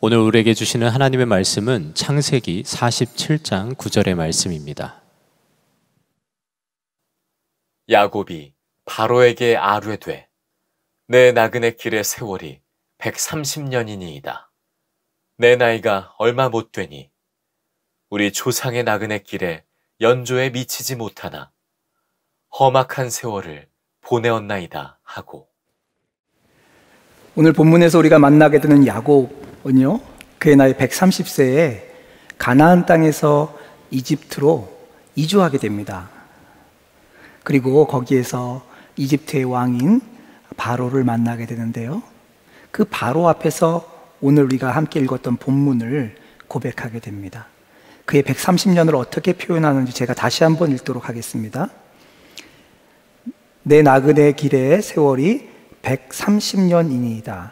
오늘 우리에게 주시는 하나님의 말씀은 창세기 47장 9절의 말씀입니다. 야곱이 바로에게 아뢰되 내 나그네 길의 세월이 130년이니이다. 내 나이가 얼마 못 되니 우리 조상의 나그네 길에 연조에 미치지 못하나 험악한 세월을 보내었나이다 하고. 오늘 본문에서 우리가 만나게 되는 야곱은요, 그의 나이 130세에 가나안 땅에서 이집트로 이주하게 됩니다. 그리고 거기에서 이집트의 왕인 바로를 만나게 되는데요, 그 바로 앞에서 오늘 우리가 함께 읽었던 본문을 고백하게 됩니다. 그의 130년을 어떻게 표현하는지 제가 다시 한번 읽도록 하겠습니다. 내 나그네 길의 세월이 130년이니이다.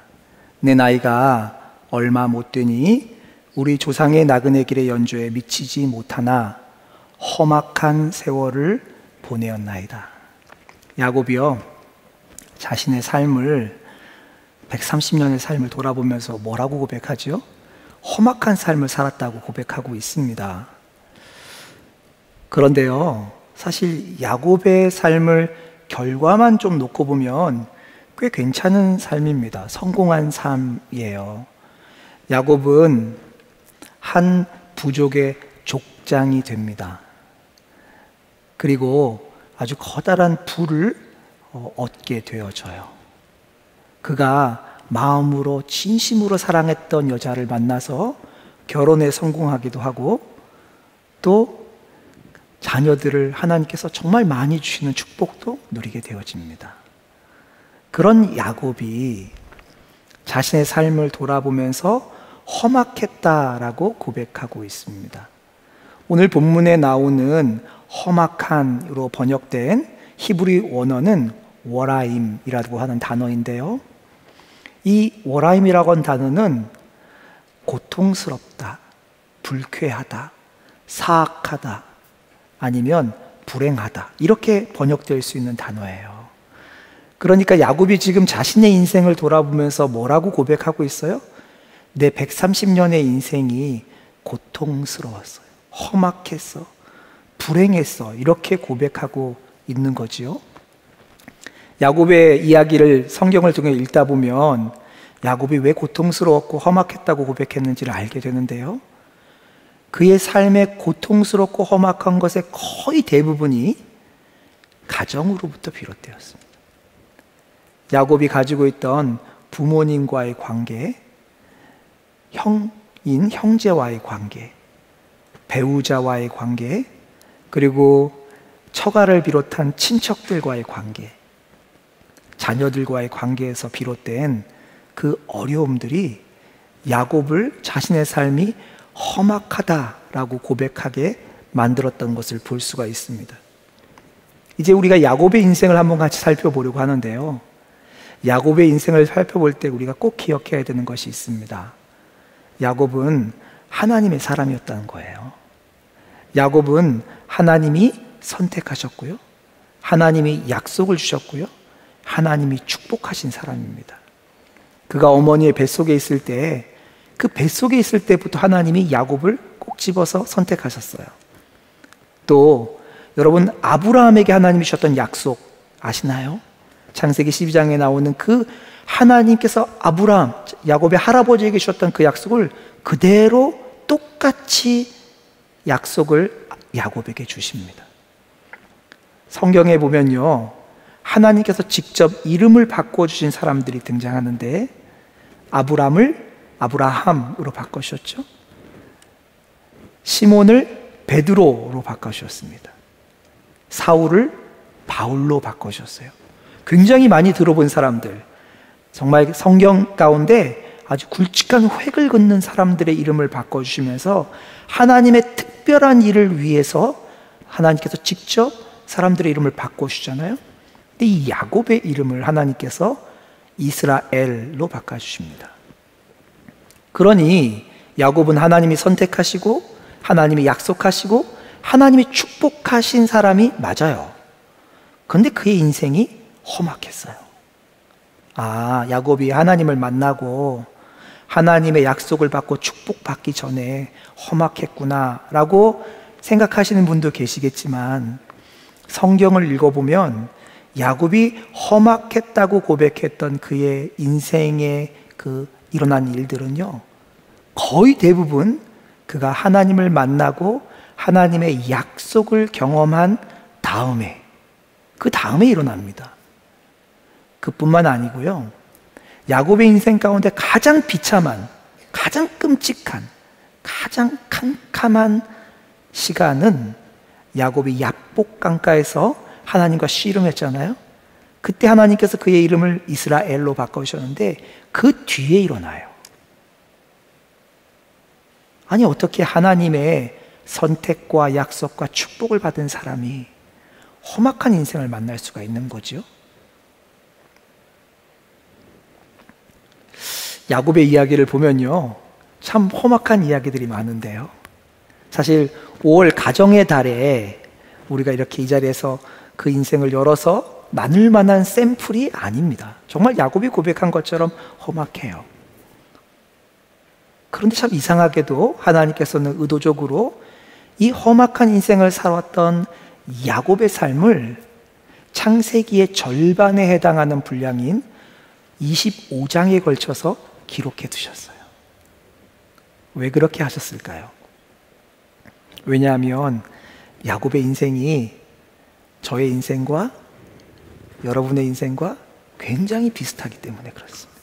내 나이가 얼마 못 되니 우리 조상의 나그네 길의 연조에 미치지 못하나 험악한 세월을 보내었나이다. 야곱이요, 자신의 삶을 130년의 삶을 돌아보면서 뭐라고 고백하죠? 험악한 삶을 살았다고 고백하고 있습니다. 그런데요, 사실 야곱의 삶을 결과만 좀 놓고 보면 꽤 괜찮은 삶입니다. 성공한 삶이에요. 야곱은 한 부족의 족장이 됩니다. 그리고 아주 커다란 부를 얻게 되어져요. 그가 마음으로 진심으로 사랑했던 여자를 만나서 결혼에 성공하기도 하고, 또 자녀들을 하나님께서 정말 많이 주시는 축복도 누리게 되어집니다. 그런 야곱이 자신의 삶을 돌아보면서 험악했다라고 고백하고 있습니다. 오늘 본문에 나오는 험악한으로 번역된 히브리 원어는 워라임이라고 하는 단어인데요, 이 워라임이라고 하는 단어는 고통스럽다, 불쾌하다, 사악하다, 아니면 불행하다, 이렇게 번역될 수 있는 단어예요. 그러니까 야곱이 지금 자신의 인생을 돌아보면서 뭐라고 고백하고 있어요? 내 130년의 인생이 고통스러웠어요, 험악했어, 불행했어, 이렇게 고백하고 있는 거지요. 야곱의 이야기를 성경을 통해 읽다 보면 야곱이 왜 고통스러웠고 험악했다고 고백했는지를 알게 되는데요, 그의 삶의 고통스럽고 험악한 것의 거의 대부분이 가정으로부터 비롯되었습니다. 야곱이 가지고 있던 부모님과의 관계, 형제와의 관계, 배우자와의 관계, 그리고 처가를 비롯한 친척들과의 관계, 자녀들과의 관계에서 비롯된 그 어려움들이 야곱을 자신의 삶이 험악하다라고 고백하게 만들었던 것을 볼 수가 있습니다. 이제 우리가 야곱의 인생을 한번 같이 살펴보려고 하는데요, 야곱의 인생을 살펴볼 때 우리가 꼭 기억해야 되는 것이 있습니다. 야곱은 하나님의 사람이었다는 거예요. 야곱은 하나님이 선택하셨고요, 하나님이 약속을 주셨고요, 하나님이 축복하신 사람입니다. 그가 어머니의 뱃속에 있을 때, 그 뱃속에 있을 때부터 하나님이 야곱을 꼭 집어서 선택하셨어요. 또 여러분, 아브라함에게 하나님이 주셨던 약속 아시나요? 창세기 12장에 나오는 그 하나님께서 아브라함, 야곱의 할아버지에게 주셨던 그 약속을 그대로 똑같이 약속을 야곱에게 주십니다. 성경에 보면요, 하나님께서 직접 이름을 바꿔주신 사람들이 등장하는데, 아브람을 아브라함으로 바꾸셨죠. 시몬을 베드로로 바꾸셨습니다. 사울을 바울로 바꾸셨어요. 굉장히 많이 들어본 사람들, 정말 성경 가운데 아주 굵직한 획을 긋는 사람들의 이름을 바꿔주시면서 하나님의 특별한 일을 위해서 하나님께서 직접 사람들의 이름을 바꿔주잖아요. 근데 이 야곱의 이름을 하나님께서 이스라엘로 바꿔주십니다. 그러니 야곱은 하나님이 선택하시고 하나님이 약속하시고 하나님이 축복하신 사람이 맞아요. 그런데 그의 인생이 험악했어요. 야곱이 하나님을 만나고 하나님의 약속을 받고 축복받기 전에 험악했구나라고 생각하시는 분도 계시겠지만, 성경을 읽어보면 야곱이 험악했다고 고백했던 그의 인생에 일어난 일들은요, 거의 대부분 그가 하나님을 만나고 하나님의 약속을 경험한 다음에, 그 다음에 일어납니다. 그뿐만 아니고요, 야곱의 인생 가운데 가장 비참한, 가장 끔찍한, 가장 캄캄한 시간은 야곱이 야복 강가에서 하나님과 씨름했잖아요. 그때 하나님께서 그의 이름을 이스라엘로 바꿔주셨는데 그 뒤에 일어나요. 아니, 어떻게 하나님의 선택과 약속과 축복을 받은 사람이 험악한 인생을 만날 수가 있는 거죠? 야곱의 이야기를 보면요, 참 험악한 이야기들이 많은데요. 사실 5월 가정의 달에 우리가 이렇게 이 자리에서 그 인생을 열어서 나눌 만한 샘플이 아닙니다. 정말 야곱이 고백한 것처럼 험악해요. 그런데 참 이상하게도 하나님께서는 의도적으로 이 험악한 인생을 살았던 야곱의 삶을 창세기의 절반에 해당하는 분량인 25장에 걸쳐서 기록해 두셨어요. 왜 그렇게 하셨을까요? 왜냐하면 야곱의 인생이 저의 인생과 여러분의 인생과 굉장히 비슷하기 때문에 그렇습니다.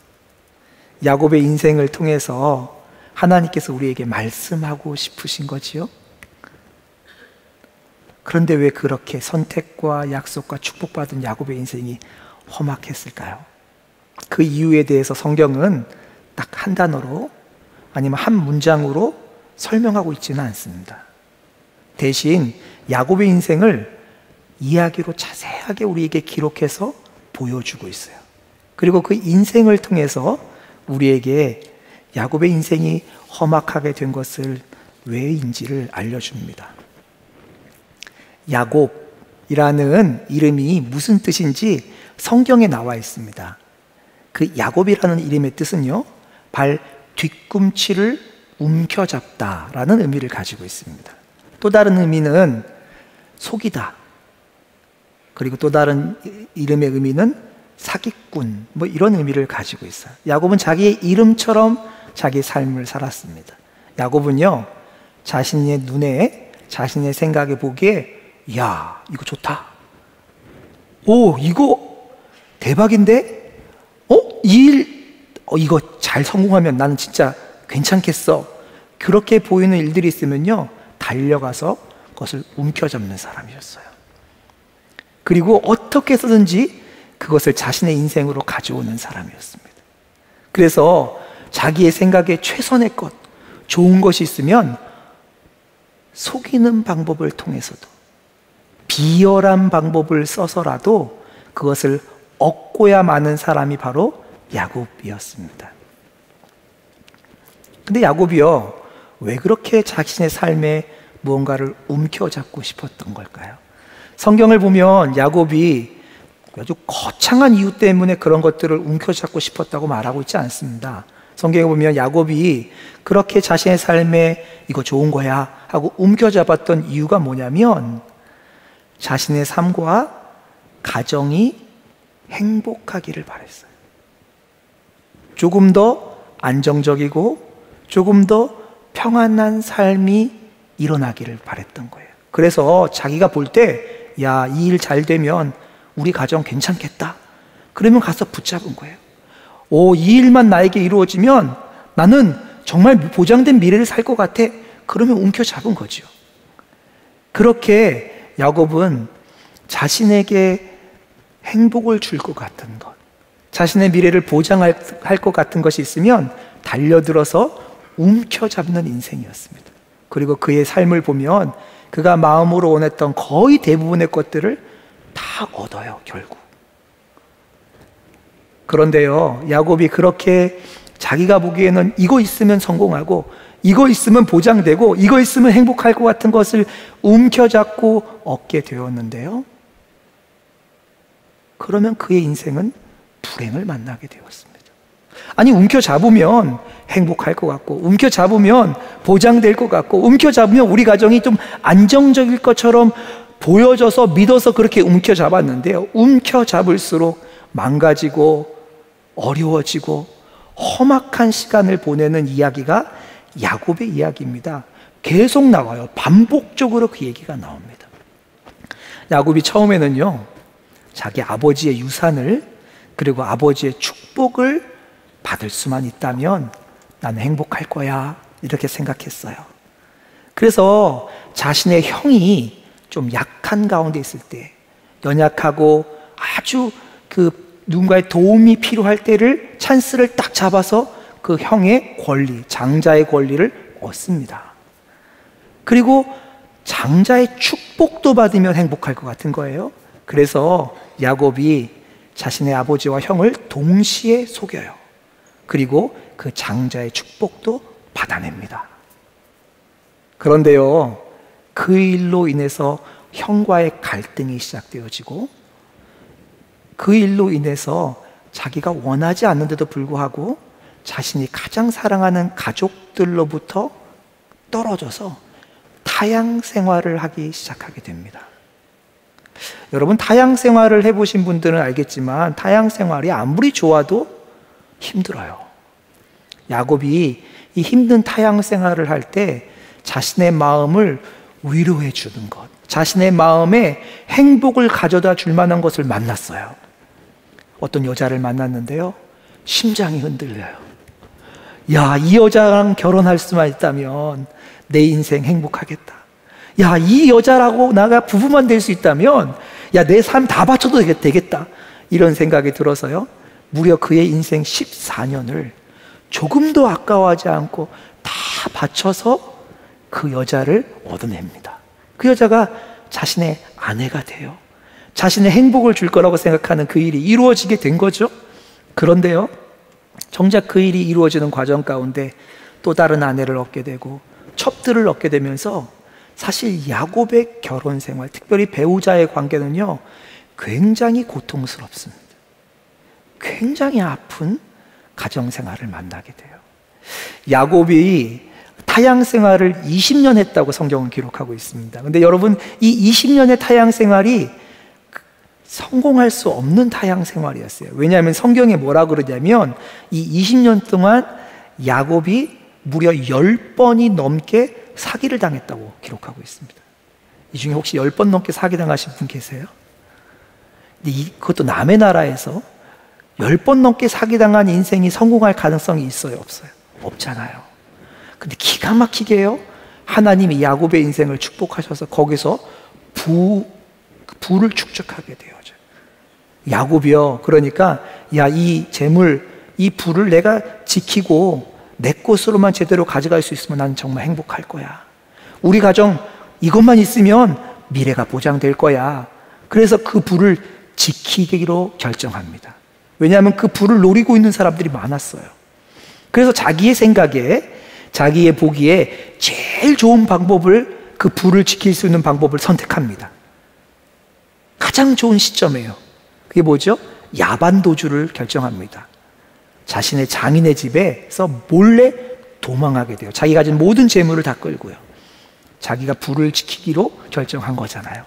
야곱의 인생을 통해서 하나님께서 우리에게 말씀하고 싶으신 거지요? 그런데 왜 그렇게 선택과 약속과 축복받은 야곱의 인생이 험악했을까요? 그 이유에 대해서 성경은 딱 한 단어로 아니면 한 문장으로 설명하고 있지는 않습니다. 대신 야곱의 인생을 이야기로 자세하게 우리에게 기록해서 보여주고 있어요. 그리고 그 인생을 통해서 우리에게 야곱의 인생이 험악하게 된 것을 왜인지를 알려줍니다. 야곱이라는 이름이 무슨 뜻인지 성경에 나와 있습니다. 그 야곱이라는 이름의 뜻은요, 발 뒤꿈치를 움켜잡다라는 의미를 가지고 있습니다. 또 다른 의미는 속이다. 그리고 또 다른 이름의 의미는 사기꾼, 이런 의미를 가지고 있어요. 야곱은 자기의 이름처럼 자기 삶을 살았습니다. 야곱은요, 자신의 눈에, 자신의 생각에 보기에, 야, 이거 좋다. 오, 이거 대박인데? 이거 잘 성공하면 나는 진짜 괜찮겠어. 그렇게 보이는 일들이 있으면요, 달려가서 그것을 움켜잡는 사람이었어요. 그리고 어떻게 해서든지 그것을 자신의 인생으로 가져오는 사람이었습니다. 그래서 자기의 생각에 최선의 것, 좋은 것이 있으면 속이는 방법을 통해서도, 비열한 방법을 써서라도 그것을 얻고야 마는 사람이 바로 야곱이었습니다. 근데 야곱이요, 왜 그렇게 자신의 삶에 무언가를 움켜잡고 싶었던 걸까요? 성경을 보면 야곱이 아주 거창한 이유 때문에 그런 것들을 움켜잡고 싶었다고 말하고 있지 않습니다. 성경에 보면 야곱이 그렇게 자신의 삶에 이거 좋은 거야 하고 움켜잡았던 이유가 뭐냐면, 자신의 삶과 가정이 행복하기를 바랬어요. 조금 더 안정적이고 조금 더 평안한 삶이 일어나기를 바랬던 거예요. 그래서 자기가 볼 때, 야, 이 일 잘 되면 우리 가정 괜찮겠다. 그러면 가서 붙잡은 거예요. 이 일만 나에게 이루어지면 나는 정말 보장된 미래를 살 것 같아. 그러면 움켜잡은 거죠. 그렇게 야곱은 자신에게 행복을 줄 것 같은 것, 자신의 미래를 보장할 것 같은 것이 있으면 달려들어서 움켜잡는 인생이었습니다. 그리고 그의 삶을 보면 그가 마음으로 원했던 거의 대부분의 것들을 다 얻어요, 결국. 그런데요, 야곱이 그렇게 자기가 보기에는 이거 있으면 성공하고 이거 있으면 보장되고 이거 있으면 행복할 것 같은 것을 움켜잡고 얻게 되었는데요, 그러면 그의 인생은 불행을 만나게 되었습니다. 아니, 움켜잡으면 행복할 것 같고, 움켜잡으면 보장될 것 같고, 움켜잡으면 우리 가정이 좀 안정적일 것처럼 보여져서 믿어서 그렇게 움켜잡았는데요, 움켜잡을수록 망가지고 어려워지고 험악한 시간을 보내는 이야기가 야곱의 이야기입니다. 계속 나와요. 반복적으로 그 얘기가 나옵니다. 야곱이 처음에는요, 자기 아버지의 유산을, 그리고 아버지의 축복을 받을 수만 있다면 나는 행복할 거야, 이렇게 생각했어요. 그래서 자신의 형이 좀 약한 가운데 있을 때, 연약하고 아주 누군가의 도움이 필요할 때를, 찬스를 딱 잡아서 그 형의 권리, 장자의 권리를 얻습니다. 그리고 장자의 축복도 받으면 행복할 것 같은 거예요. 그래서 야곱이 자신의 아버지와 형을 동시에 속여요. 그리고 그 장자의 축복도 받아냅니다. 그런데요, 그 일로 인해서 형과의 갈등이 시작되어지고, 그 일로 인해서 자기가 원하지 않는데도 불구하고 자신이 가장 사랑하는 가족들로부터 떨어져서 타향 생활을 하기 시작하게 됩니다. 여러분, 타향 생활을 해보신 분들은 알겠지만 타향 생활이 아무리 좋아도 힘들어요. 야곱이 이 힘든 타향 생활을 할 때 자신의 마음을 위로해 주는 것, 자신의 마음에 행복을 가져다 줄 만한 것을 만났어요. 어떤 여자를 만났는데요, 심장이 흔들려요. 야, 이 여자랑 결혼할 수만 있다면 내 인생 행복하겠다. 야, 이 여자라고 나가 부부만 될 수 있다면, 야, 내 삶 다 바쳐도 되겠다. 이런 생각이 들어서요, 무려 그의 인생 14년을 조금도 아까워하지 않고 다 바쳐서 그 여자를 얻어냅니다. 그 여자가 자신의 아내가 돼요. 자신의 행복을 줄 거라고 생각하는 그 일이 이루어지게 된 거죠. 그런데요, 정작 그 일이 이루어지는 과정 가운데 또 다른 아내를 얻게 되고 첩들을 얻게 되면서, 사실 야곱의 결혼 생활, 특별히 배우자의 관계는요, 굉장히 고통스럽습니다. 굉장히 아픈 가정 생활을 만나게 돼요. 야곱이 타향 생활을 20년 했다고 성경은 기록하고 있습니다. 근데 여러분, 이 20년의 타향 생활이 성공할 수 없는 타향 생활이었어요. 왜냐하면 성경에 뭐라 그러냐면, 이 20년 동안 야곱이 무려 10번이 넘게 사기를 당했다고 기록하고 있습니다. 이 중에 혹시 10번 넘게 사기당하신 분 계세요? 근데 그것도 남의 나라에서 10번 넘게 사기당한 인생이 성공할 가능성이 있어요, 없어요? 없잖아요. 근데 기가 막히게요, 하나님이 야곱의 인생을 축복하셔서 거기서 부를 축적하게 되어져요. 야곱이요, 그러니까 야, 이 재물, 이 부를 내가 지키고 내 것으로만 제대로 가져갈 수 있으면 난 정말 행복할 거야. 우리 가정 이것만 있으면 미래가 보장될 거야. 그래서 그 부를 지키기로 결정합니다. 왜냐하면 그 부를 노리고 있는 사람들이 많았어요. 그래서 자기의 생각에, 자기의 보기에 제일 좋은 방법을, 그 부를 지킬 수 있는 방법을 선택합니다. 가장 좋은 시점이에요. 그게 뭐죠? 야반도주를 결정합니다. 자신의 장인의 집에서 몰래 도망하게 돼요. 자기가 가진 모든 재물을 다 끌고요. 자기가 부를 지키기로 결정한 거잖아요.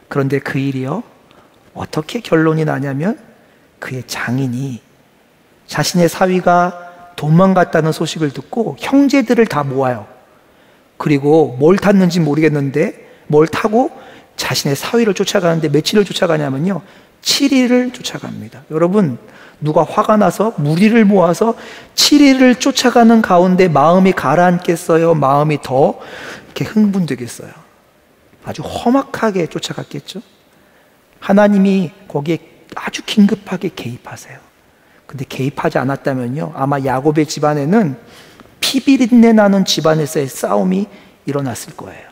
그런데 그 일이요, 어떻게 결론이 나냐면, 그의 장인이 자신의 사위가 도망갔다는 소식을 듣고 형제들을 다 모아요. 그리고 뭘 탔는지 모르겠는데 뭘 타고 자신의 사위를 쫓아가는데, 며칠을 쫓아가냐면요, 7일을 쫓아갑니다. 여러분, 누가 화가 나서 무리를 모아서 7일을 쫓아가는 가운데 마음이 가라앉겠어요? 마음이 더 이렇게 흥분되겠어요? 아주 험악하게 쫓아갔겠죠? 하나님이 거기에 아주 긴급하게 개입하세요. 근데 개입하지 않았다면요, 아마 야곱의 집안에는 피비린내 나는 집안에서의 싸움이 일어났을 거예요.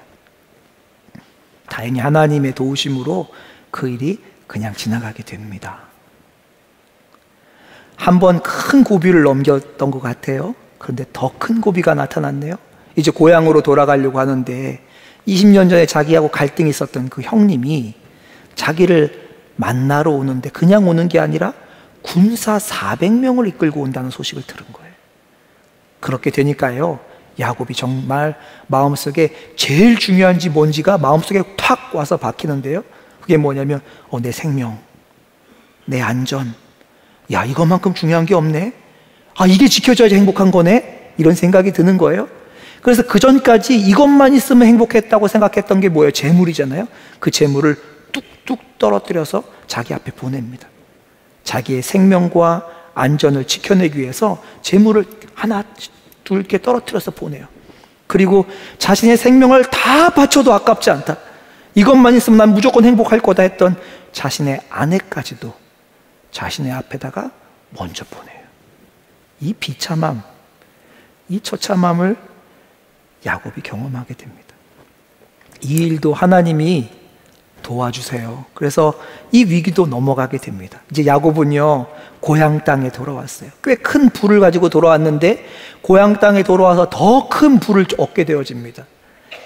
다행히 하나님의 도우심으로 그 일이 그냥 지나가게 됩니다. 한 번 큰 고비를 넘겼던 것 같아요. 그런데 더 큰 고비가 나타났네요. 이제 고향으로 돌아가려고 하는데 20년 전에 자기하고 갈등이 있었던 그 형님이 자기를 만나러 오는데, 그냥 오는 게 아니라 군사 400명을 이끌고 온다는 소식을 들은 거예요. 그렇게 되니까요, 야곱이 정말 마음속에 제일 중요한지 뭔지가 마음속에 탁 와서 박히는데요. 그게 뭐냐면 내 생명, 내 안전, 야, 이것만큼 중요한 게 없네. 이게 지켜져야지 행복한 거네. 이런 생각이 드는 거예요. 그래서 그 전까지 이것만 있으면 행복했다고 생각했던 게 뭐예요? 재물이잖아요. 그 재물을 뚝뚝 떨어뜨려서 자기 앞에 보냅니다. 자기의 생명과 안전을 지켜내기 위해서 재물을 하나 둘 이렇게 떨어뜨려서 보내요. 그리고 자신의 생명을 다 바쳐도 아깝지 않다, 이것만 있으면 난 무조건 행복할 거다 했던 자신의 아내까지도 자신의 앞에다가 먼저 보내요. 이 비참함, 이 처참함을 야곱이 경험하게 됩니다. 이 일도 하나님이 도와주세요. 그래서 이 위기도 넘어가게 됩니다. 이제 야곱은요, 고향 땅에 돌아왔어요. 꽤 큰 부를 가지고 돌아왔는데 고향 땅에 돌아와서 더 큰 부를 얻게 되어집니다.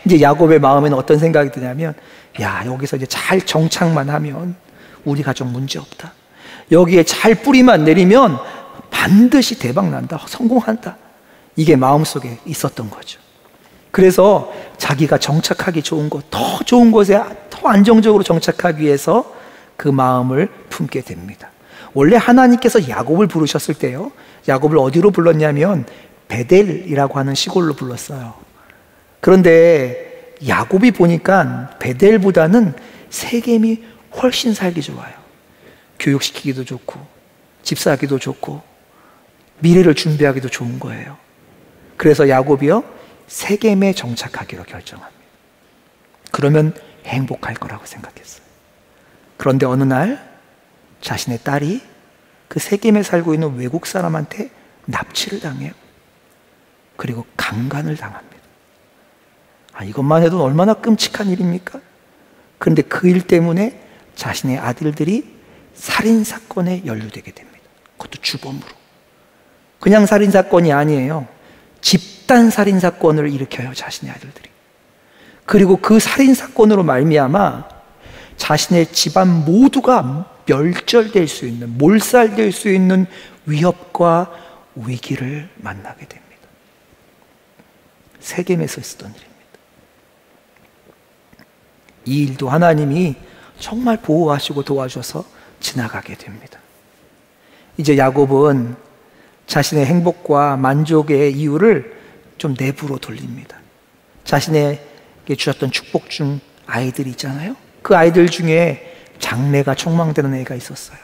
이제 야곱의 마음에는 어떤 생각이 드냐면, 야, 여기서 이제 잘 정착만 하면 우리 가족 문제 없다. 여기에 잘 뿌리만 내리면 반드시 대박 난다, 성공한다. 이게 마음속에 있었던 거죠. 그래서 자기가 정착하기 좋은 곳, 더 좋은 곳에 더 안정적으로 정착하기 위해서 그 마음을 품게 됩니다. 원래 하나님께서 야곱을 부르셨을 때요, 야곱을 어디로 불렀냐면 베델이라고 하는 시골로 불렀어요. 그런데 야곱이 보니까 베델보다는 세겜이 훨씬 살기 좋아요. 교육시키기도 좋고 집 사기도 좋고 미래를 준비하기도 좋은 거예요. 그래서 야곱이요, 세겜에 정착하기로 결정합니다. 그러면 행복할 거라고 생각했어요. 그런데 어느 날 자신의 딸이 그 세겜에 살고 있는 외국 사람한테 납치를 당해요. 그리고 강간을 당합니다. 이것만 해도 얼마나 끔찍한 일입니까? 그런데 그 일 때문에 자신의 아들들이 살인사건에 연루되게 됩니다. 그것도 주범으로. 그냥 살인사건이 아니에요. 집단 살인사건을 일으켜요, 자신의 아들들이. 그리고 그 살인사건으로 말미암아 자신의 집안 모두가 멸절될 수 있는, 몰살될 수 있는 위협과 위기를 만나게 됩니다. 세겜에서 있었던 일입니다. 이 일도 하나님이 정말 보호하시고 도와줘서 지나가게 됩니다. 이제 야곱은 자신의 행복과 만족의 이유를 좀 내부로 돌립니다. 자신에게 주셨던 축복 중 아이들이 있잖아요. 그 아이들 중에 장래가 촉망되는 애가 있었어요.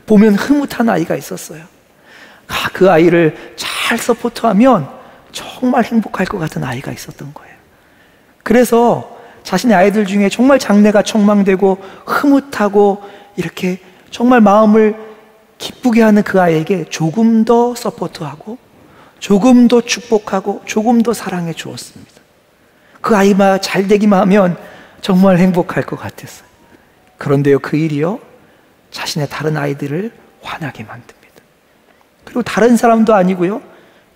보면 흐뭇한 아이가 있었어요. 그 아이를 잘 서포트하면 정말 행복할 것 같은 아이가 있었던 거예요. 그래서 자신의 아이들 중에 정말 장래가 촉망되고 흐뭇하고 이렇게 정말 마음을 기쁘게 하는 그 아이에게 조금 더 서포트하고 조금 더 축복하고 조금 더 사랑해 주었습니다. 그 아이가 잘 되기만 하면 정말 행복할 것 같았어요. 그런데요, 그 일이요, 자신의 다른 아이들을 화나게 만듭니다. 그리고 다른 사람도 아니고요,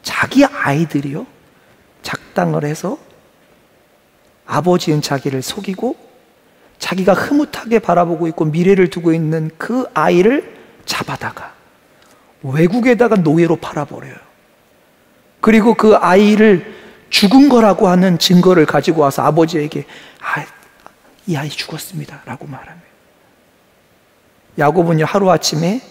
자기 아이들이요, 작당을 해서 아버지인 자기를 속이고 자기가 흐뭇하게 바라보고 있고 미래를 두고 있는 그 아이를 잡아다가 외국에다가 노예로 팔아버려요. 그리고 그 아이를 죽은 거라고 하는 증거를 가지고 와서 아버지에게 이 아이 죽었습니다 라고 말합니다. 야곱은요, 하루아침에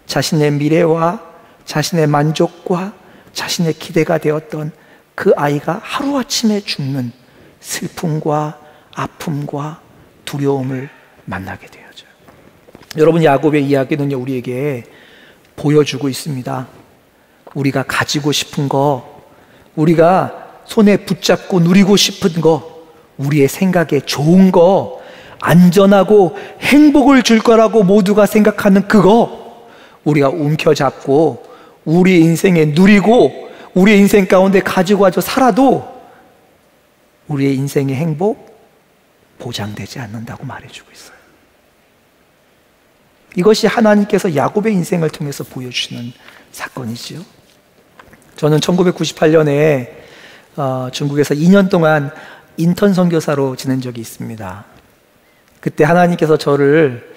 자신의 미래와 자신의 만족과 자신의 기대가 되었던 그 아이가 하루아침에 죽는 슬픔과 아픔과 두려움을 만나게 되어져요. 여러분, 야곱의 이야기는요, 우리에게 보여주고 있습니다. 우리가 가지고 싶은 거, 우리가 손에 붙잡고 누리고 싶은 거, 우리의 생각에 좋은 거, 안전하고 행복을 줄 거라고 모두가 생각하는 그거, 우리가 움켜잡고 우리 인생에 누리고 우리의 인생 가운데 가지고 와서 살아도 우리의 인생의 행복 보장되지 않는다고 말해주고 있어요. 이것이 하나님께서 야곱의 인생을 통해서 보여주시는 사건이지요. 저는 1998년에 중국에서 2년 동안 인턴 선교사로 지낸 적이 있습니다. 그때 하나님께서 저를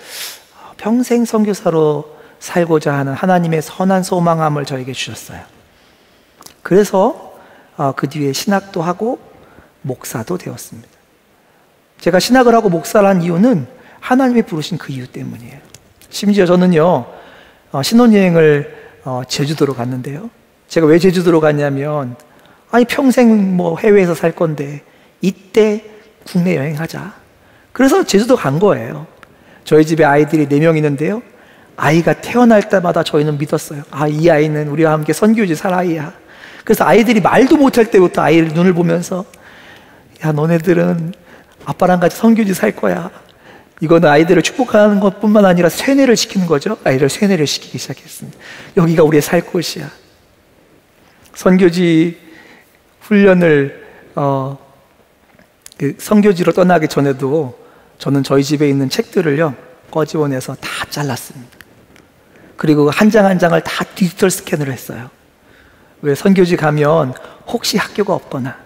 평생 선교사로 살고자 하는 하나님의 선한 소망함을 저에게 주셨어요. 그래서 그 뒤에 신학도 하고 목사도 되었습니다. 제가 신학을 하고 목사를 한 이유는 하나님이 부르신 그 이유 때문이에요. 심지어 저는요, 신혼여행을 제주도로 갔는데요. 제가 왜 제주도로 갔냐면, 아니 평생 뭐 해외에서 살 건데 이때 국내 여행하자. 그래서 제주도 간 거예요. 저희 집에 아이들이 4명 있는데요, 아이가 태어날 때마다 저희는 믿었어요. 이 아이는 우리와 함께 선교지 살 아이야. 그래서 아이들이 말도 못할 때부터 아이를 눈을 보면서, 야, 너네들은 아빠랑 같이 선교지 살 거야. 이거는 아이들을 축복하는 것뿐만 아니라 세뇌를 시키는 거죠. 아이를 세뇌를 시키기 시작했습니다. 여기가 우리의 살 곳이야. 선교지 훈련을 그 선교지로 떠나기 전에도 저는 저희 집에 있는 책들을요, 꺼집어내서 다 잘랐습니다. 그리고 한 장 한 장을 다 디지털 스캔을 했어요. 왜 선교지 가면 혹시 학교가 없거나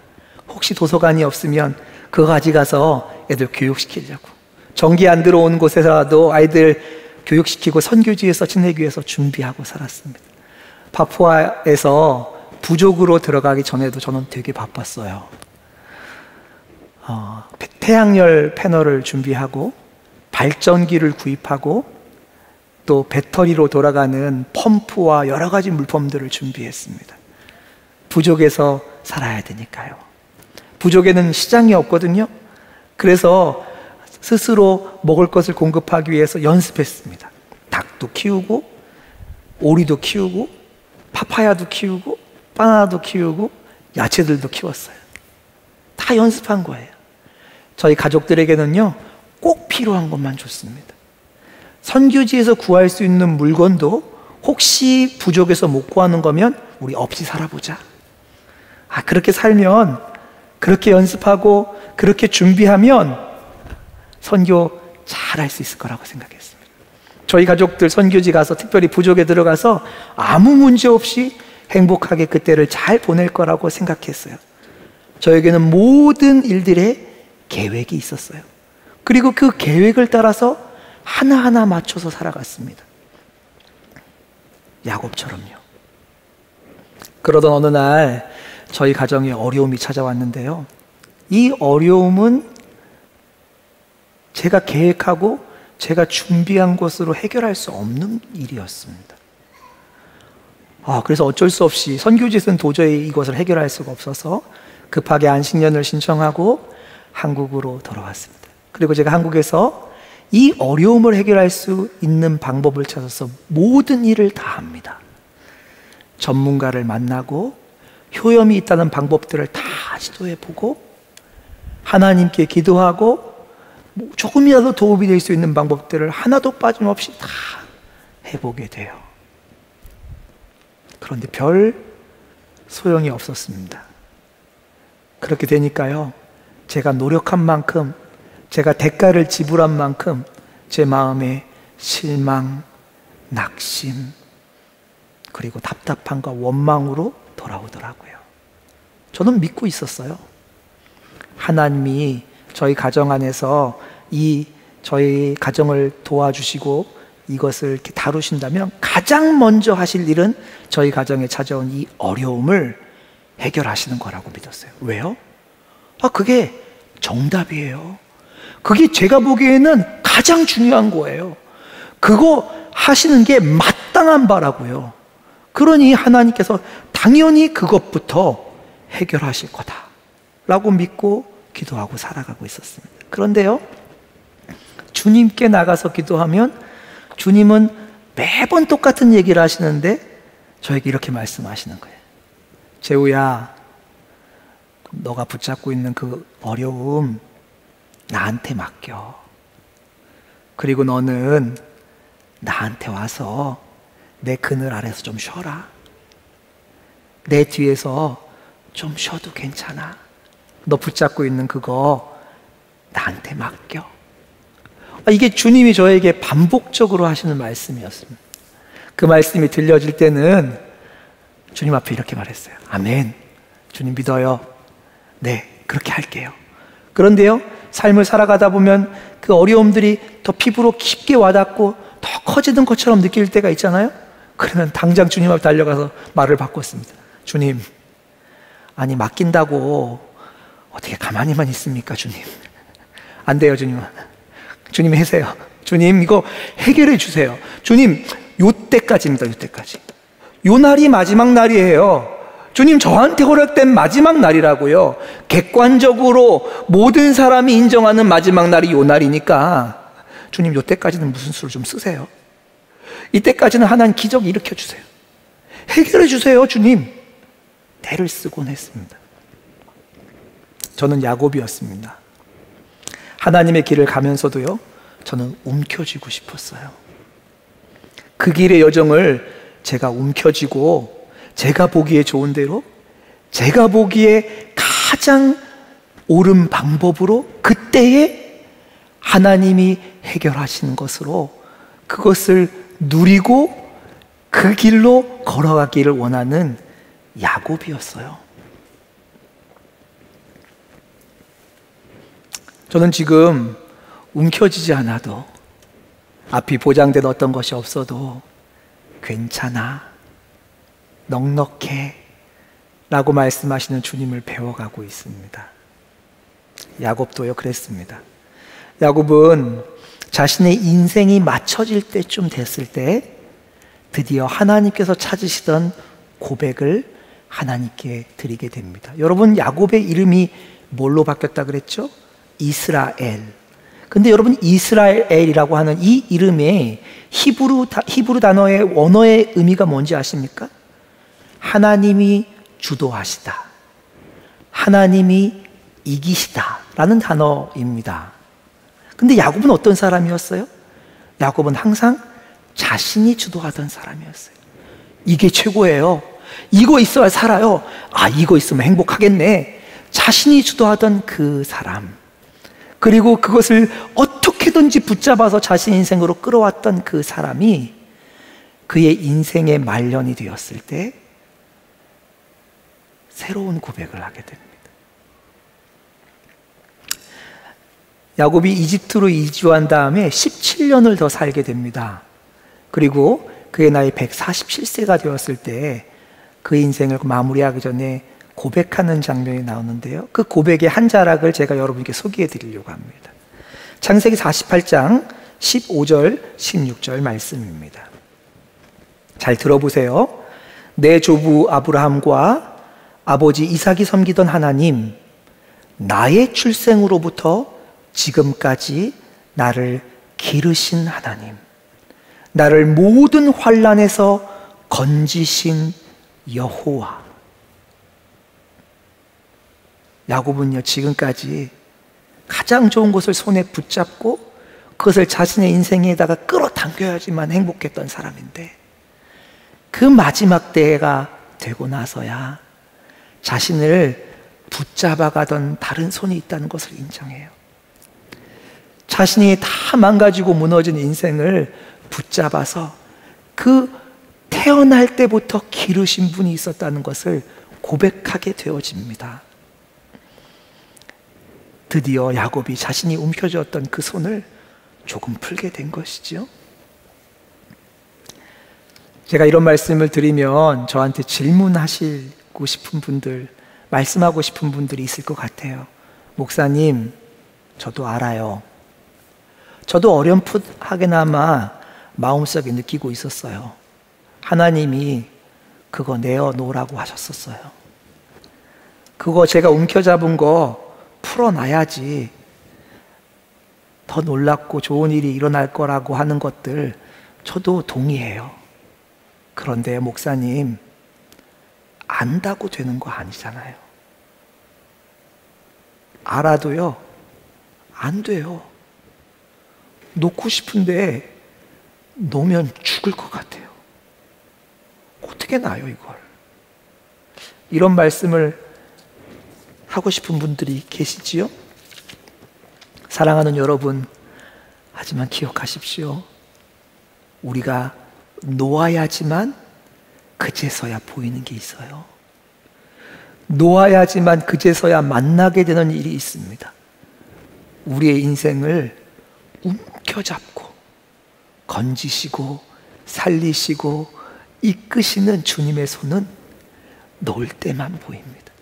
혹시 도서관이 없으면 그거 가져가서 애들 교육시키려고, 전기 안 들어오는 곳에서라도 아이들 교육시키고 선교지에서 지내기 위해서 준비하고 살았습니다. 파푸아에서 부족으로 들어가기 전에도 저는 되게 바빴어요. 태양열 패널을 준비하고 발전기를 구입하고 또 배터리로 돌아가는 펌프와 여러 가지 물품들을 준비했습니다. 부족에서 살아야 되니까요. 부족에는 시장이 없거든요. 그래서 스스로 먹을 것을 공급하기 위해서 연습했습니다. 닭도 키우고 오리도 키우고 파파야도 키우고 바나나도 키우고 야채들도 키웠어요. 다 연습한 거예요. 저희 가족들에게는요, 꼭 필요한 것만 줬습니다. 선교지에서 구할 수 있는 물건도 혹시 부족해서 못 구하는 거면 우리 없이 살아보자. 그렇게 살면, 그렇게 연습하고 그렇게 준비하면 선교 잘할 수 있을 거라고 생각했습니다. 저희 가족들 선교지 가서 특별히 부족에 들어가서 아무 문제 없이 행복하게 그때를 잘 보낼 거라고 생각했어요. 저에게는 모든 일들의 계획이 있었어요. 그리고 그 계획을 따라서 하나하나 맞춰서 살아갔습니다. 야곱처럼요. 그러던 어느 날 저희 가정에 어려움이 찾아왔는데요, 이 어려움은 제가 계획하고 제가 준비한 것으로 해결할 수 없는 일이었습니다. 그래서 어쩔 수 없이 선교지에서는 도저히 이것을 해결할 수가 없어서 급하게 안식년을 신청하고 한국으로 돌아왔습니다. 그리고 제가 한국에서 이 어려움을 해결할 수 있는 방법을 찾아서 모든 일을 다 합니다. 전문가를 만나고 효염이 있다는 방법들을 다 시도해보고 하나님께 기도하고 조금이라도 도움이 될 수 있는 방법들을 하나도 빠짐없이 다 해보게 돼요. 그런데 별 소용이 없었습니다. 그렇게 되니까요, 제가 노력한 만큼, 제가 대가를 지불한 만큼 제 마음에 실망, 낙심, 그리고 답답함과 원망으로 돌아오더라고요. 저는 믿고 있었어요. 하나님이 저희 가정 안에서 저희 가정을 도와주시고 이것을 이렇게 다루신다면 가장 먼저 하실 일은 저희 가정에 찾아온 이 어려움을 해결하시는 거라고 믿었어요. 왜요? 그게 정답이에요. 그게 제가 보기에는 가장 중요한 거예요. 그거 하시는 게 마땅한 바라고요. 그러니 하나님께서 당연히 그것부터 해결하실 거다라고 믿고 기도하고 살아가고 있었습니다. 그런데요, 주님께 나가서 기도하면 주님은 매번 똑같은 얘기를 하시는데 저에게 이렇게 말씀하시는 거예요. 재우야, 너가 붙잡고 있는 그 어려움 나한테 맡겨. 그리고 너는 나한테 와서 내 그늘 아래서 좀 쉬어라. 내 뒤에서 좀 쉬어도 괜찮아. 너 붙잡고 있는 그거 나한테 맡겨. 이게 주님이 저에게 반복적으로 하시는 말씀이었습니다. 그 말씀이 들려질 때는 주님 앞에 이렇게 말했어요. 아멘. 주님 믿어요. 네, 그렇게 할게요. 그런데요, 삶을 살아가다 보면 그 어려움들이 더 피부로 깊게 와닿고 더 커지는 것처럼 느낄 때가 있잖아요. 그러면 당장 주님 앞에 달려가서 말을 바꿨습니다. 주님, 아니, 맡긴다고 어떻게 가만히만 있습니까, 주님? 안 돼요, 주님. 주님 해세요. 주님, 이거 해결해 주세요. 주님, 요때까지입니다, 요때까지. 요 날이 마지막 날이에요. 주님, 저한테 허락된 마지막 날이라고요. 객관적으로 모든 사람이 인정하는 마지막 날이 요 날이니까 주님, 요때까지는 무슨 수를 좀 쓰세요. 이때까지는 하나님 기적 일으켜 주세요. 해결해 주세요, 주님. 대를 쓰곤 했습니다. 저는 야곱이었습니다. 하나님의 길을 가면서도요, 저는 움켜쥐고 싶었어요. 그 길의 여정을 제가 움켜쥐고 제가 보기에 좋은 대로, 제가 보기에 가장 옳은 방법으로 그때에 하나님이 해결하시는 것으로 그것을 누리고 그 길로 걸어가기를 원하는 야곱이었어요. 저는 지금 움켜쥐지 않아도, 앞이 보장된 어떤 것이 없어도 괜찮아, 넉넉해 라고 말씀하시는 주님을 배워가고 있습니다. 야곱도요, 그랬습니다. 야곱은 자신의 인생이 맞춰질 때쯤 됐을 때 드디어 하나님께서 찾으시던 고백을 하나님께 드리게 됩니다. 여러분, 야곱의 이름이 뭘로 바뀌었다 그랬죠? 이스라엘. 근데 여러분, 이스라엘이라고 하는 이 이름의 히브리 단어의 원어의 의미가 뭔지 아십니까? 하나님이 주도하시다, 하나님이 이기시다 라는 단어입니다. 근데 야곱은 어떤 사람이었어요? 야곱은 항상 자신이 주도하던 사람이었어요. 이게 최고예요. 이거 있어야 살아요. 아, 이거 있으면 행복하겠네. 자신이 주도하던 그 사람, 그리고 그것을 어떻게든지 붙잡아서 자신 인생으로 끌어왔던 그 사람이 그의 인생의 말년이 되었을 때 새로운 고백을 하게 됩니다. 야곱이 이집트로 이주한 다음에 17년을 더 살게 됩니다. 그리고 그의 나이 147세가 되었을 때 그 인생을 마무리하기 전에 고백하는 장면이 나오는데요, 그 고백의 한 자락을 제가 여러분께 소개해 드리려고 합니다. 창세기 48장 15절 16절 말씀입니다. 잘 들어보세요. 내 조부 아브라함과 아버지 이삭이 섬기던 하나님, 나의 출생으로부터 지금까지 나를 기르신 하나님, 나를 모든 환난에서 건지신 여호와. 야곱은요, 지금까지 가장 좋은 것을 손에 붙잡고 그것을 자신의 인생에다가 끌어당겨야지만 행복했던 사람인데, 그 마지막 때가 되고 나서야 자신을 붙잡아가던 다른 손이 있다는 것을 인정해요. 자신이 다 망가지고 무너진 인생을 붙잡아서 그 태어날 때부터 기르신 분이 있었다는 것을 고백하게 되어집니다. 드디어 야곱이 자신이 움켜쥐었던 그 손을 조금 풀게 된 것이죠. 제가 이런 말씀을 드리면 저한테 질문하시고 싶은 분들, 말씀하고 싶은 분들이 있을 것 같아요. 목사님, 저도 알아요. 저도 어렴풋하게나마 마음속에 느끼고 있었어요. 하나님이 그거 내어놓으라고 하셨었어요. 그거 제가 움켜잡은 거 풀어놔야지 더 놀랍고 좋은 일이 일어날 거라고 하는 것들 저도 동의해요. 그런데 목사님, 안다고 되는 거 아니잖아요. 알아도요, 안 돼요. 놓고 싶은데 놓으면 죽을 것 같아요. 어떻게 놔요, 이걸? 이런 말씀을 하고 싶은 분들이 계시지요? 사랑하는 여러분, 하지만 기억하십시오. 우리가 놓아야지만 그제서야 보이는 게 있어요. 놓아야지만 그제서야 만나게 되는 일이 있습니다. 우리의 인생을 움켜잡고 건지시고 살리시고 이끄시는 주님의 손은 놓을 때만 보입니다.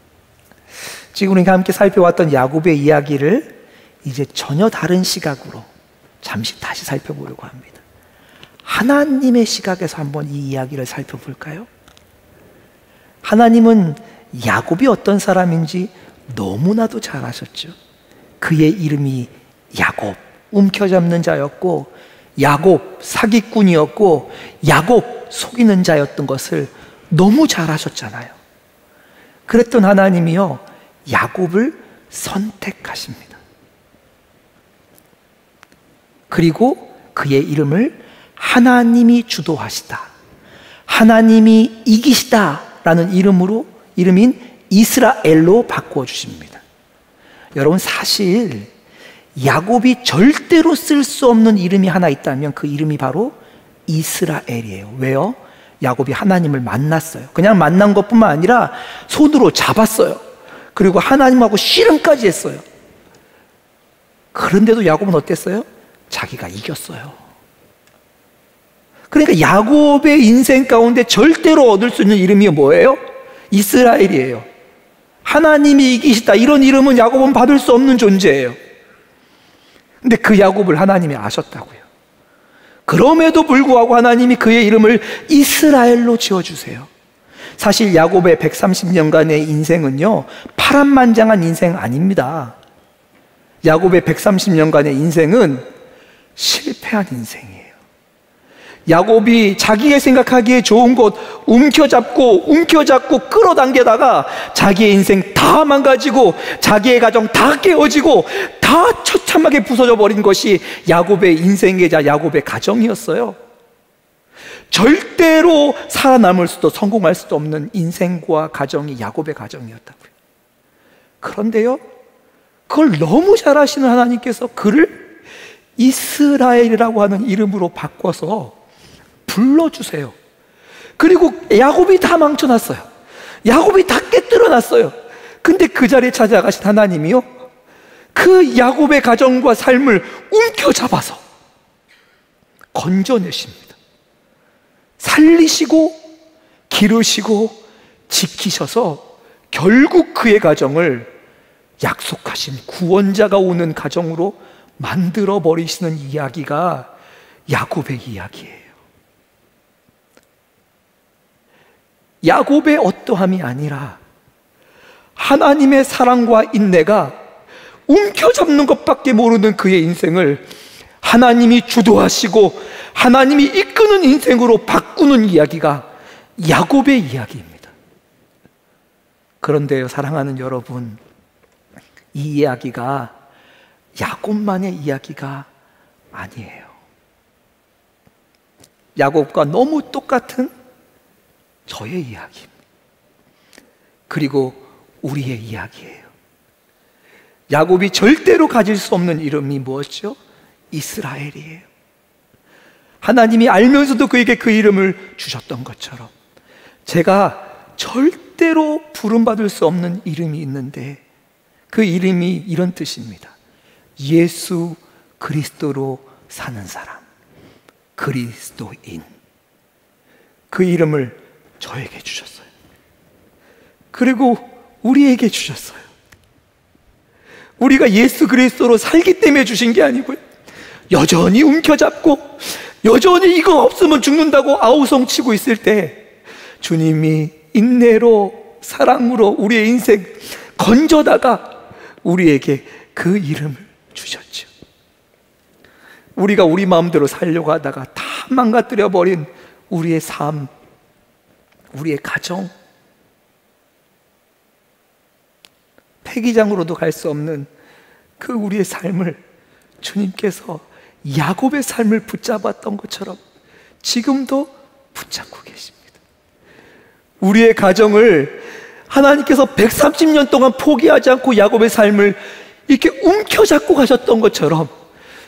지금 우리가 함께 살펴왔던 야곱의 이야기를 이제 전혀 다른 시각으로 잠시 다시 살펴보려고 합니다. 하나님의 시각에서 한번 이 이야기를 살펴볼까요? 하나님은 야곱이 어떤 사람인지 너무나도 잘 아셨죠. 그의 이름이 야곱, 움켜잡는 자였고, 야곱, 사기꾼이었고, 야곱, 속이는 자였던 것을 너무 잘 아셨잖아요. 그랬던 하나님이요, 야곱을 선택하십니다. 그리고 그의 이름을 하나님이 주도하시다, 하나님이 이기시다 라는 이름인 이스라엘로 바꾸어 주십니다. 여러분, 사실 야곱이 절대로 쓸 수 없는 이름이 하나 있다면 그 이름이 바로 이스라엘이에요. 왜요? 야곱이 하나님을 만났어요. 그냥 만난 것뿐만 아니라 손으로 잡았어요. 그리고 하나님하고 씨름까지 했어요. 그런데도 야곱은 어땠어요? 자기가 이겼어요. 그러니까 야곱의 인생 가운데 절대로 얻을 수 있는 이름이 뭐예요? 이스라엘이에요. 하나님이 이기시다, 이런 이름은 야곱은 받을 수 없는 존재예요. 근데 그 야곱을 하나님이 아셨다고요. 그럼에도 불구하고 하나님이 그의 이름을 이스라엘로 지어주세요. 사실 야곱의 130년간의 인생은요, 파란만장한 인생 아닙니다. 야곱의 130년간의 인생은 실패한 인생이에요. 야곱이 자기가 생각하기에 좋은 것 움켜잡고 끌어당기다가 자기의 인생 다 망가지고 자기의 가정 다 깨어지고 다 처참하게 부서져 버린 것이 야곱의 인생이자 야곱의 가정이었어요. 절대로 살아남을 수도 성공할 수도 없는 인생과 가정이 야곱의 가정이었다고요. 그런데요, 그걸 너무 잘 아시는 하나님께서 그를 이스라엘이라고 하는 이름으로 바꿔서 불러주세요. 그리고 야곱이 다 망쳐놨어요. 야곱이 다 깨뜨려놨어요. 근데 그 자리에 찾아가신 하나님이요, 그 야곱의 가정과 삶을 움켜잡아서 건져내십니다. 살리시고 기르시고 지키셔서 결국 그의 가정을 약속하신 구원자가 오는 가정으로 만들어 버리시는 이야기가 야곱의 이야기예요. 야곱의 어떠함이 아니라 하나님의 사랑과 인내가 움켜잡는 것밖에 모르는 그의 인생을 하나님이 주도하시고 하나님이 이끄는 인생으로 바꾸는 이야기가 야곱의 이야기입니다. 그런데요, 사랑하는 여러분, 이 이야기가 야곱만의 이야기가 아니에요. 야곱과 너무 똑같은 저의 이야기입니다. 그리고 우리의 이야기예요. 야곱이 절대로 가질 수 없는 이름이 무엇이죠? 이스라엘이에요. 하나님이 알면서도 그에게 그 이름을 주셨던 것처럼 제가 절대로 부름받을 수 없는 이름이 있는데 그 이름이 이런 뜻입니다. 예수 그리스도로 사는 사람, 그리스도인. 그 이름을 저에게 주셨어요. 그리고 우리에게 주셨어요. 우리가 예수 그리스도로 살기 때문에 주신 게 아니고요, 여전히 움켜잡고 여전히 이거 없으면 죽는다고 아우성치고 있을 때 주님이 인내로 사랑으로 우리의 인생 건져다가 우리에게 그 이름을 주셨죠. 우리가 우리 마음대로 살려고 하다가 다 망가뜨려 버린 우리의 삶, 우리의 가정, 폐기장으로도 갈 수 없는 그 우리의 삶을 주님께서 야곱의 삶을 붙잡았던 것처럼 지금도 붙잡고 계십니다. 우리의 가정을 하나님께서 130년 동안 포기하지 않고 야곱의 삶을 이렇게 움켜잡고 가셨던 것처럼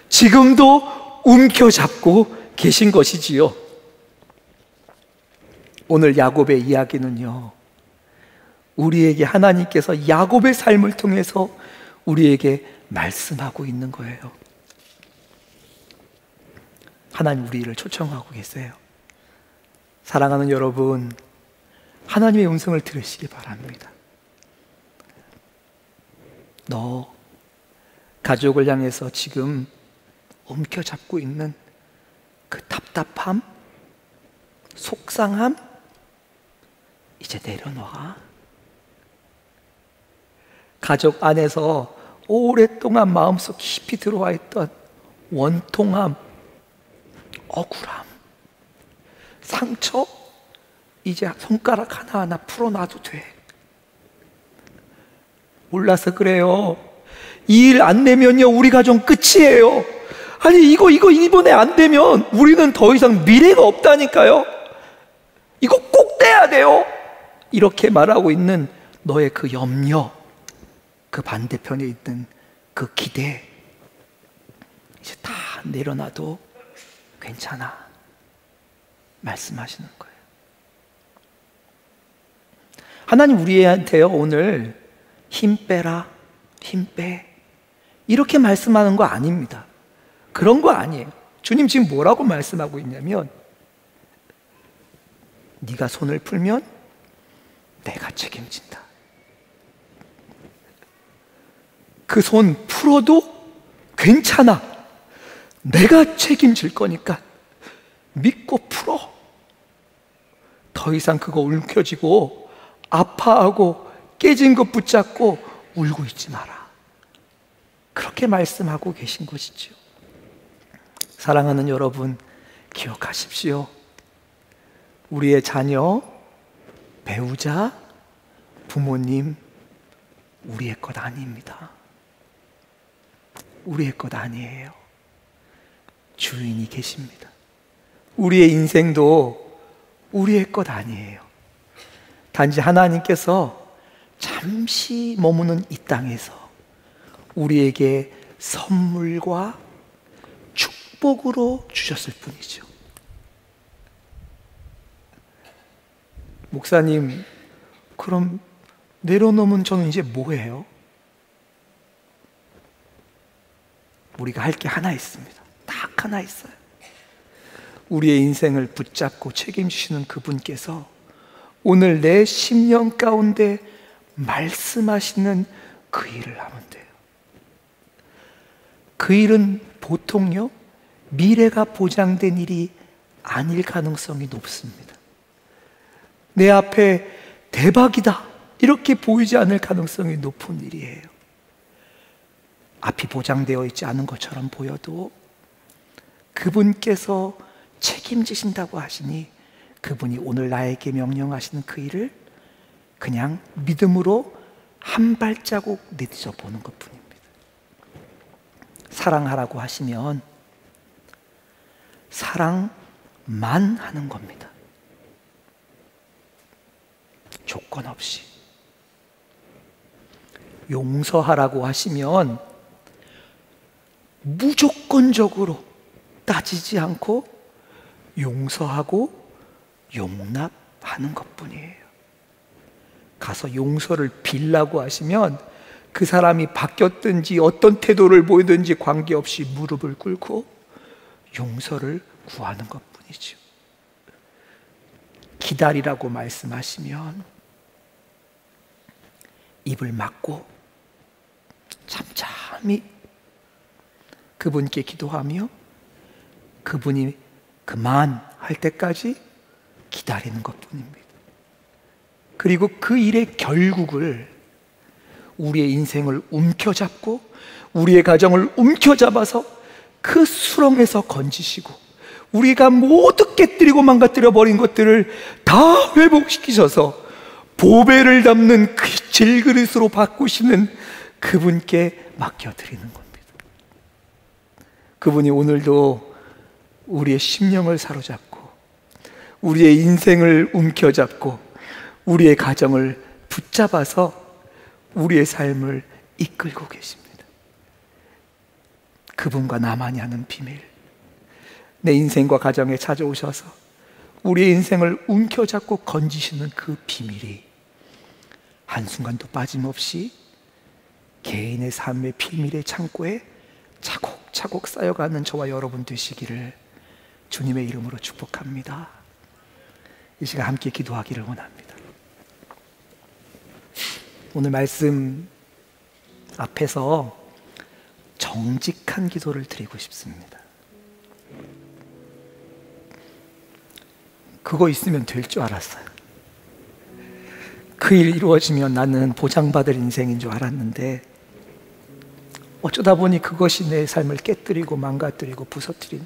지금도 움켜잡고 계신 것이지요. 오늘 야곱의 이야기는요, 우리에게 하나님께서 야곱의 삶을 통해서 우리에게 말씀하고 있는 거예요. 하나님 우리를 초청하고 계세요. 사랑하는 여러분, 하나님의 음성을 들으시기 바랍니다. 너 가족을 향해서 지금 움켜잡고 있는 그 답답함, 속상함, 이제 내려놔. 가족 안에서 오랫동안 마음속 깊이 들어와 있던 원통함, 억울함, 상처, 이제 손가락 하나하나 풀어놔도 돼. 몰라서 그래요. 이 일 안 내면요, 우리 가정 끝이에요. 아니, 이거 이번에 안 되면 우리는 더 이상 미래가 없다니까요. 이거 꼭 떼야 돼요. 이렇게 말하고 있는 너의 그 염려, 그 반대편에 있는 그 기대, 이제 다 내려놔도 괜찮아 말씀하시는 거예요. 하나님 우리한테요, 오늘 힘 빼라, 힘 빼, 이렇게 말씀하는 거 아닙니다. 그런 거 아니에요. 주님 지금 뭐라고 말씀하고 있냐면, 네가 손을 풀면 내가 책임진다. 그 손 풀어도 괜찮아. 내가 책임질 거니까 믿고 풀어. 더 이상 그거 움켜쥐고 아파하고 깨진 것 붙잡고 울고 있지 마라. 그렇게 말씀하고 계신 것이죠. 사랑하는 여러분, 기억하십시오. 우리의 자녀, 배우자, 부모님, 우리의 것 아닙니다. 우리의 것 아니에요. 주인이 계십니다. 우리의 인생도 우리의 것 아니에요. 단지 하나님께서 잠시 머무는 이 땅에서 우리에게 선물과 축복으로 주셨을 뿐이죠. 목사님, 그럼 내려놓으면 저는 이제 뭐예요? 우리가 할 게 하나 있습니다. 딱 하나 있어요. 우리의 인생을 붙잡고 책임지시는 그분께서 오늘 내 심령 가운데 말씀하시는 그 일을 하면 돼요. 그 일은 보통요, 미래가 보장된 일이 아닐 가능성이 높습니다. 내 앞에 대박이다 이렇게 보이지 않을 가능성이 높은 일이에요. 앞이 보장되어 있지 않은 것처럼 보여도 그분께서 책임지신다고 하시니 그분이 오늘 나에게 명령하시는 그 일을 그냥 믿음으로 한 발자국 내딛어 보는 것뿐입니다. 사랑하라고 하시면 사랑만 하는 겁니다. 조건 없이. 용서하라고 하시면 무조건적으로 따지지 않고 용서하고 용납하는 것뿐이에요. 가서 용서를 빌라고 하시면 그 사람이 바뀌었든지 어떤 태도를 보이든지 관계없이 무릎을 꿇고 용서를 구하는 것뿐이죠. 기다리라고 말씀하시면 입을 막고 잠잠히 그분께 기도하며 그분이 그만할 때까지 기다리는 것뿐입니다. 그리고 그 일의 결국을 우리의 인생을 움켜잡고 우리의 가정을 움켜잡아서 그 수렁에서 건지시고 우리가 모두 깨뜨리고 망가뜨려 버린 것들을 다 회복시키셔서 보배를 담는 그 질그릇으로 바꾸시는 그분께 맡겨드리는 겁니다. 그분이 오늘도 우리의 심령을 사로잡고 우리의 인생을 움켜잡고 우리의 가정을 붙잡아서 우리의 삶을 이끌고 계십니다. 그분과 나만이 아는 비밀, 내 인생과 가정에 찾아오셔서 우리의 인생을 움켜잡고 건지시는 그 비밀이 한순간도 빠짐없이 개인의 삶의 비밀의 창고에 차곡차곡 쌓여가는 저와 여러분 되시기를 주님의 이름으로 축복합니다. 이 시간 함께 기도하기를 원합니다. 오늘 말씀 앞에서 정직한 기도를 드리고 싶습니다. 그거 있으면 될 줄 알았어요. 그 일 이루어지면 나는 보장받을 인생인 줄 알았는데 어쩌다 보니 그것이 내 삶을 깨뜨리고 망가뜨리고 부서뜨린,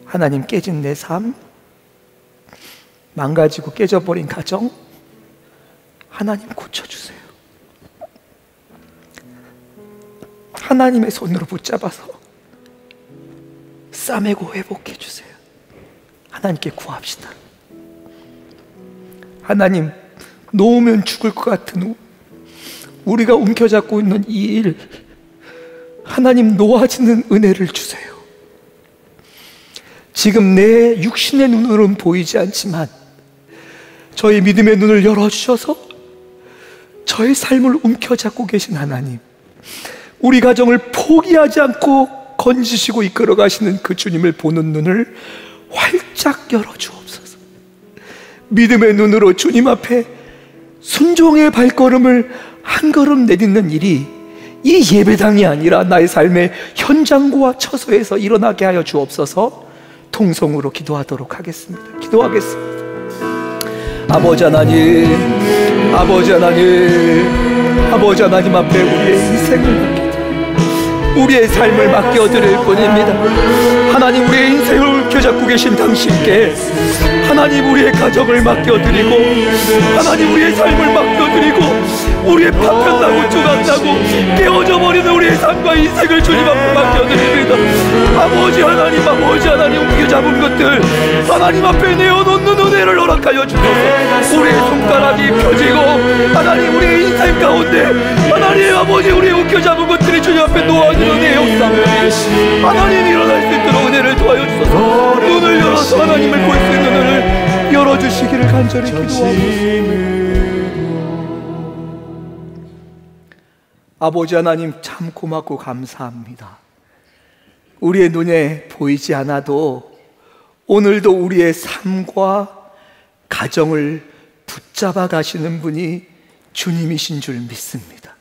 하나님, 깨진 내 삶, 망가지고 깨져버린 가정, 하나님 고쳐주세요. 하나님의 손으로 붙잡아서 싸매고 회복해 주세요. 하나님께 구합시다. 하나님, 놓으면 죽을 것 같은 우리가 움켜잡고 있는 이 일, 하나님 놓아지는 은혜를 주세요. 지금 내 육신의 눈으로는 보이지 않지만 저의 믿음의 눈을 열어주셔서 저의 삶을 움켜잡고 계신 하나님, 우리 가정을 포기하지 않고 건지시고 이끌어 가시는 그 주님을 보는 눈을 활짝 열어주옵소서. 믿음의 눈으로 주님 앞에 순종의 발걸음을 한 걸음 내딛는 일이 이 예배당이 아니라 나의 삶의 현장과 처소에서 일어나게 하여 주옵소서. 통성으로 기도하도록 하겠습니다. 기도하겠습니다. 아버지 하나님, 아버지 하나님, 아버지 하나님 앞에 우리의 인생을, 우리의 삶을 맡겨드릴 뿐입니다. 하나님, 우리의 인생을 움켜잡고 계신 당신께 하나님, 우리의 가정을 맡겨드리고, 하나님, 우리의 삶을 맡겨드리고, 우리의 파편나고 조각나고 깨어져 버리는 우리의 삶과 인생을 주님 앞에 맡겨드립니다. 아버지 하나님, 아버지 하나님, 움켜잡은 것들 하나님 앞에 내어놓는 은혜를 허락하여 주소서. 우리의 손가락이 펴지고 하나님, 우리의 인생 가운데 하나님 아버지, 우리의 움켜잡은 것들이 주님 앞에 놓아지는 은혜의 역사들이 하나님 일어날 수 있도록 은혜를 도와여 주소서. 눈을 열어서 하나님을 볼 수 있는 눈을 열어주시기를 간절히 기도합니다. 아버지 하나님, 참 고맙고 감사합니다. 우리의 눈에 보이지 않아도 오늘도 우리의 삶과 가정을 붙잡아 가시는 분이 주님이신 줄 믿습니다.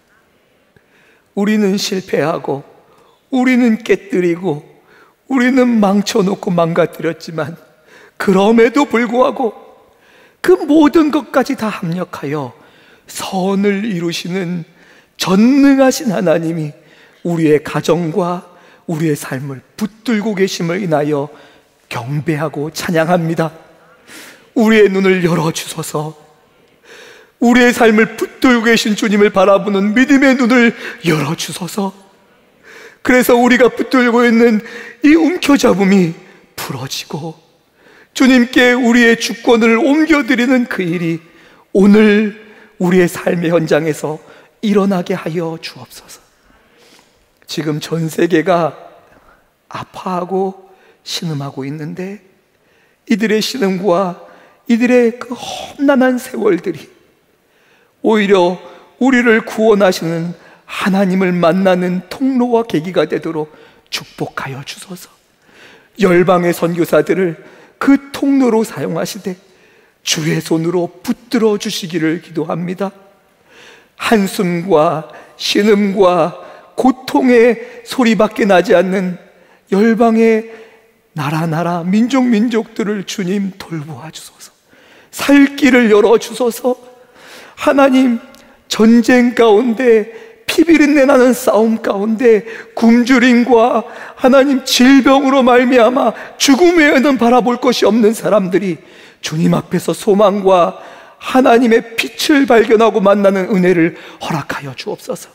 우리는 실패하고 우리는 깨뜨리고 우리는 망쳐놓고 망가뜨렸지만 그럼에도 불구하고 그 모든 것까지 다 합력하여 선을 이루시는 전능하신 하나님이 우리의 가정과 우리의 삶을 붙들고 계심을 인하여 경배하고 찬양합니다. 우리의 눈을 열어주소서. 우리의 삶을 붙들고 계신 주님을 바라보는 믿음의 눈을 열어주소서. 그래서 우리가 붙들고 있는 이 움켜잡음이 풀어지고 주님께 우리의 주권을 옮겨드리는 그 일이 오늘 우리의 삶의 현장에서 일어나게 하여 주옵소서. 지금 전 세계가 아파하고 신음하고 있는데 이들의 신음과 이들의 그 험난한 세월들이 오히려 우리를 구원하시는 하나님을 만나는 통로와 계기가 되도록 축복하여 주소서. 열방의 선교사들을 그 통로로 사용하시되 주의 손으로 붙들어 주시기를 기도합니다. 한숨과 신음과 고통의 소리밖에 나지 않는 열방의 나라 민족들을 주님 돌보아 주소서. 살 길을 열어 주소서. 하나님, 전쟁 가운데 피비린내 나는 싸움 가운데 굶주림과 하나님 질병으로 말미암아 죽음 외에는 바라볼 것이 없는 사람들이 주님 앞에서 소망과 하나님의 빛을 발견하고 만나는 은혜를 허락하여 주옵소서.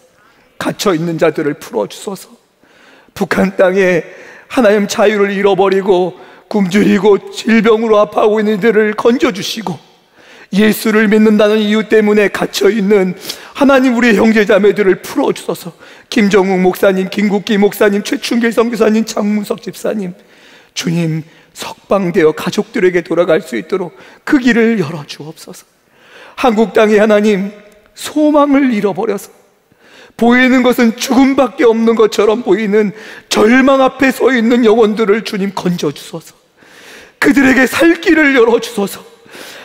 갇혀있는 자들을 풀어주소서. 북한 땅에 하나님 자유를 잃어버리고 굶주리고 질병으로 아파하고 있는 이들을 건져주시고 예수를 믿는다는 이유 때문에 갇혀있는 하나님 우리의 형제자매들을 풀어주소서. 김정욱 목사님, 김국기 목사님, 최충길 선교사님, 장문석 집사님, 주님 석방되어 가족들에게 돌아갈 수 있도록 그 길을 열어주옵소서. 한국 땅에 하나님 소망을 잃어버려서 보이는 것은 죽음밖에 없는 것처럼 보이는 절망 앞에 서 있는 영혼들을 주님 건져주소서. 그들에게 살 길을 열어주소서.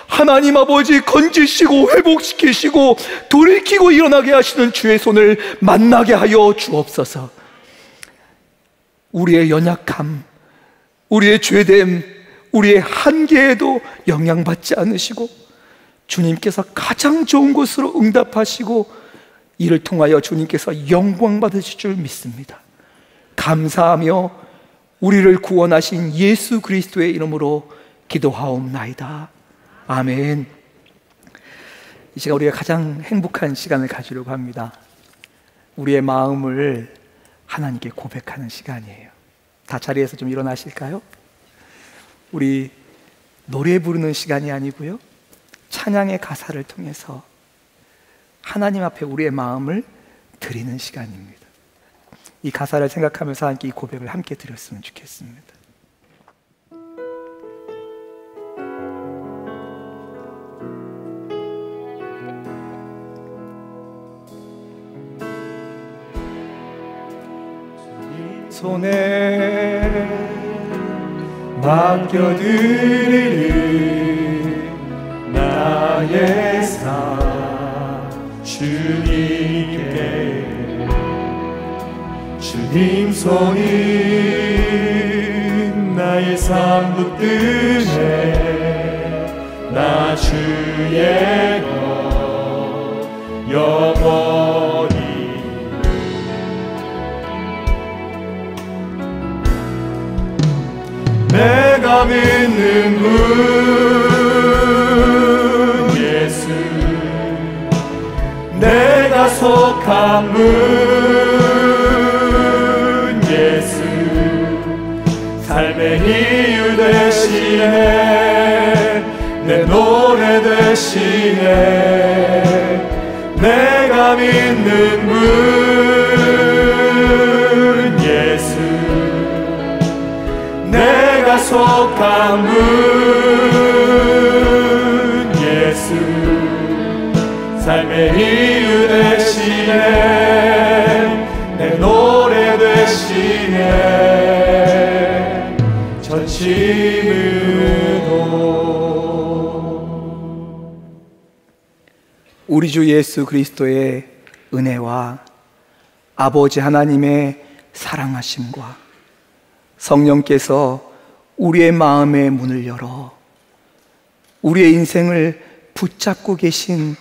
하나님 아버지 건지시고 회복시키시고 돌이키고 일어나게 하시는 주의 손을 만나게 하여 주옵소서. 우리의 연약함, 우리의 죄됨, 우리의 한계에도 영향받지 않으시고 주님께서 가장 좋은 것으로 응답하시고 이를 통하여 주님께서 영광 받으실 줄 믿습니다. 감사하며 우리를 구원하신 예수 그리스도의 이름으로 기도하옵나이다. 아멘. 이 시간 우리가 가장 행복한 시간을 가지려고 합니다. 우리의 마음을 하나님께 고백하는 시간이에요. 다 자리에서 좀 일어나실까요? 우리 노래 부르는 시간이 아니고요, 찬양의 가사를 통해서 하나님 앞에 우리의 마음을 드리는 시간입니다. 이 가사를 생각하면서 함께 이 고백을 함께 드렸으면 좋겠습니다. 손에 맡겨드리리 나의 삶 주님께. 주님 손이 나의 삶 붙드네. 나 주의 것 영원히. 내가 믿는 분 예수, 내가 속한 분 예수, 삶의 이유 되시네. 내 노래 되시네. 내가 믿는 분 예수, 내가 속한 분 예수, 삶의 이유 되시네. 내 노래 되시네. 전심으로. 우리 주 예수 그리스도의 은혜와 아버지 하나님의 사랑하심과 성령께서 우리의 마음의 문을 열어 우리의 인생을 붙잡고 계신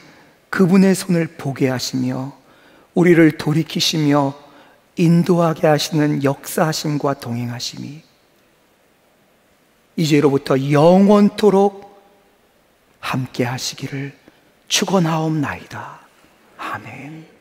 그분의 손을 보게 하시며 우리를 돌이키시며 인도하게 하시는 역사하심과 동행하심이 이제로부터 영원토록 함께 하시기를 축원하옵나이다. 아멘.